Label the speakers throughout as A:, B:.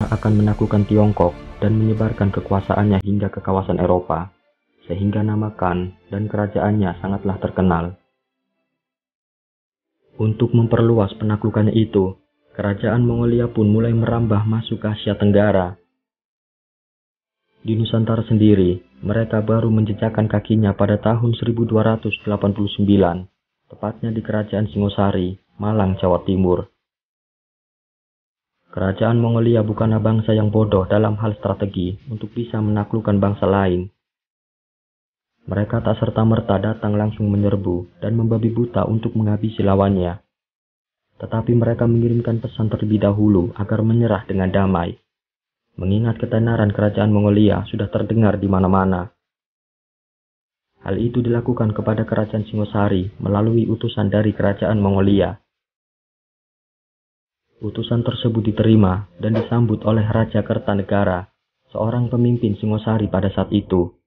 A: Mongolia akan menaklukkan Tiongkok dan menyebarkan kekuasaannya hingga ke kawasan Eropa, sehingga nama Khan dan kerajaannya sangatlah terkenal. Untuk memperluas penaklukannya itu, kerajaan Mongolia pun mulai merambah masuk ke Asia Tenggara. Di Nusantara sendiri, mereka baru menjejakkan kakinya pada tahun 1289, tepatnya di Kerajaan Singosari, Malang, Jawa Timur. Kerajaan Mongolia bukanlah bangsa yang bodoh dalam hal strategi untuk bisa menaklukkan bangsa lain. Mereka tak serta-merta datang langsung menyerbu dan membabi buta untuk menghabisi lawannya. Tetapi mereka mengirimkan pesan terlebih dahulu agar menyerah dengan damai. Mengingat ketenaran kerajaan Mongolia sudah terdengar di mana-mana. Hal itu dilakukan kepada kerajaan Singosari melalui utusan dari kerajaan Mongolia. Utusan tersebut diterima dan disambut oleh Raja Kertanegara, seorang pemimpin Singosari pada saat itu.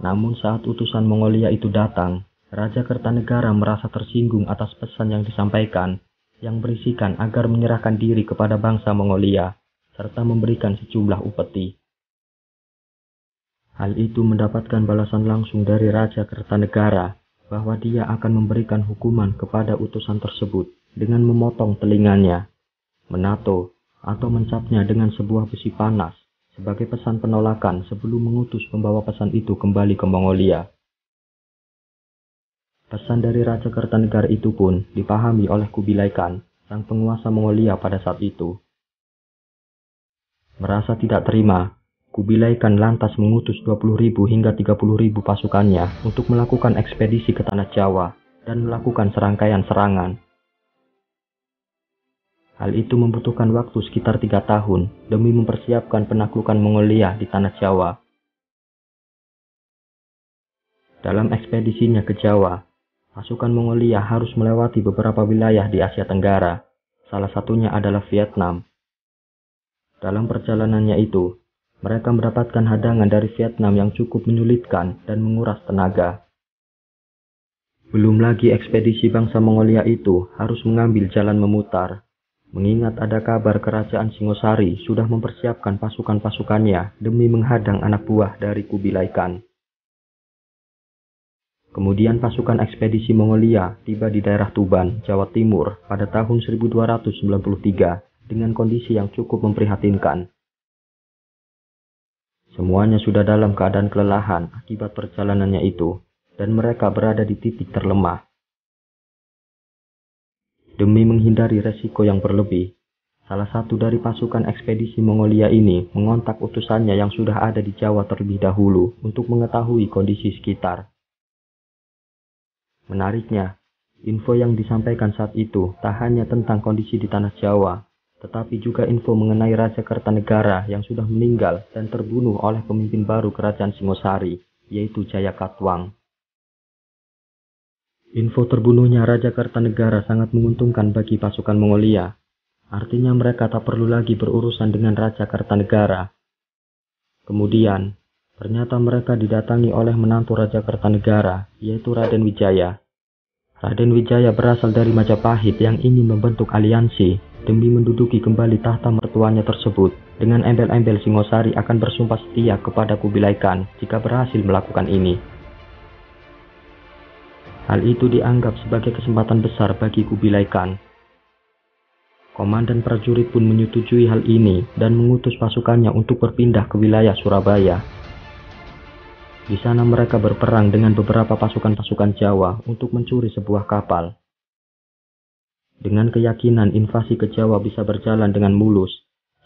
A: Namun saat utusan Mongolia itu datang, Raja Kertanegara merasa tersinggung atas pesan yang disampaikan, yang berisikan agar menyerahkan diri kepada bangsa Mongolia, serta memberikan sejumlah upeti. Hal itu mendapatkan balasan langsung dari Raja Kertanegara, bahwa dia akan memberikan hukuman kepada utusan tersebut dengan memotong telinganya, menato, atau mencapnya dengan sebuah besi panas sebagai pesan penolakan sebelum mengutus pembawa pesan itu kembali ke Mongolia. Pesan dari Raja Kertanegara itu pun dipahami oleh Kubilai Khan, sang penguasa Mongolia pada saat itu. Merasa tidak terima, Kubilai Khan lantas mengutus 20.000 hingga 30.000 pasukannya untuk melakukan ekspedisi ke tanah Jawa dan melakukan serangkaian serangan. Hal itu membutuhkan waktu sekitar 3 tahun demi mempersiapkan penaklukan Mongolia di tanah Jawa. Dalam ekspedisinya ke Jawa, pasukan Mongolia harus melewati beberapa wilayah di Asia Tenggara, salah satunya adalah Vietnam. Dalam perjalanannya itu, mereka mendapatkan hadangan dari Vietnam yang cukup menyulitkan dan menguras tenaga. Belum lagi ekspedisi bangsa Mongolia itu harus mengambil jalan memutar, mengingat ada kabar kerajaan Singosari sudah mempersiapkan pasukan-pasukannya demi menghadang anak buah dari Kubilai Khan. Kemudian pasukan ekspedisi Mongolia tiba di daerah Tuban, Jawa Timur pada tahun 1293 dengan kondisi yang cukup memprihatinkan. Semuanya sudah dalam keadaan kelelahan akibat perjalanannya itu, dan mereka berada di titik terlemah. Demi menghindari resiko yang berlebih, salah satu dari pasukan ekspedisi Mongolia ini mengontak utusannya yang sudah ada di Jawa terlebih dahulu untuk mengetahui kondisi sekitar. Menariknya, info yang disampaikan saat itu tak hanya tentang kondisi di tanah Jawa, tetapi juga info mengenai Raja Kertanegara yang sudah meninggal dan terbunuh oleh pemimpin baru kerajaan Singosari, yaitu Jayakatwang. Info terbunuhnya Raja Kertanegara sangat menguntungkan bagi pasukan Mongolia. Artinya mereka tak perlu lagi berurusan dengan Raja Kertanegara. Kemudian, ternyata mereka didatangi oleh menantu Raja Kertanegara, yaitu Raden Wijaya. Raden Wijaya berasal dari Majapahit yang ingin membentuk aliansi demi menduduki kembali tahta mertuanya tersebut dengan embel-embel Singosari akan bersumpah setia kepada Kubilai Khan jika berhasil melakukan ini. Hal itu dianggap sebagai kesempatan besar bagi Kubilai Khan. Komandan prajurit pun menyetujui hal ini dan mengutus pasukannya untuk berpindah ke wilayah Surabaya. Di sana mereka berperang dengan beberapa pasukan-pasukan Jawa untuk mencuri sebuah kapal. Dengan keyakinan invasi ke Jawa bisa berjalan dengan mulus,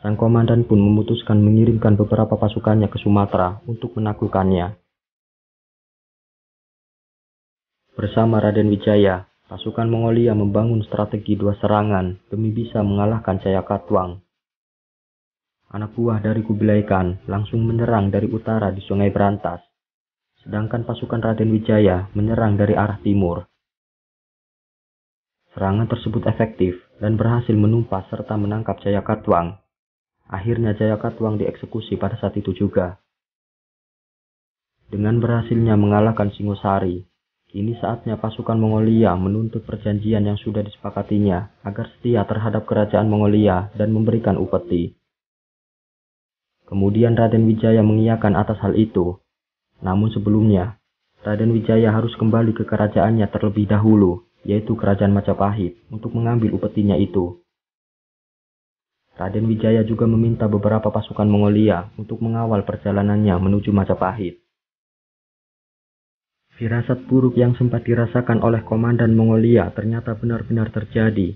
A: sang komandan pun memutuskan mengirimkan beberapa pasukannya ke Sumatera untuk menaklukkannya. Bersama Raden Wijaya, pasukan Mongolia membangun strategi 2 serangan demi bisa mengalahkan Jayakatwang. Anak buah dari Kubilai Khan langsung menyerang dari utara di Sungai Brantas, sedangkan pasukan Raden Wijaya menyerang dari arah timur. Serangan tersebut efektif dan berhasil menumpas serta menangkap Jayakatwang. Akhirnya Jayakatwang dieksekusi pada saat itu juga. Dengan berhasilnya mengalahkan Singosari, kini saatnya pasukan Mongolia menuntut perjanjian yang sudah disepakatinya agar setia terhadap kerajaan Mongolia dan memberikan upeti. Kemudian Raden Wijaya mengiyakan atas hal itu. Namun sebelumnya, Raden Wijaya harus kembali ke kerajaannya terlebih dahulu, yaitu kerajaan Majapahit, untuk mengambil upetinya itu. Raden Wijaya juga meminta beberapa pasukan Mongolia untuk mengawal perjalanannya menuju Majapahit. Firasat buruk yang sempat dirasakan oleh komandan Mongolia ternyata benar-benar terjadi.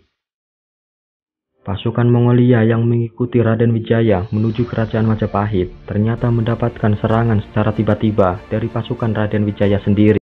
A: Pasukan Mongolia yang mengikuti Raden Wijaya menuju kerajaan Majapahit ternyata mendapatkan serangan secara tiba-tiba dari pasukan Raden Wijaya sendiri.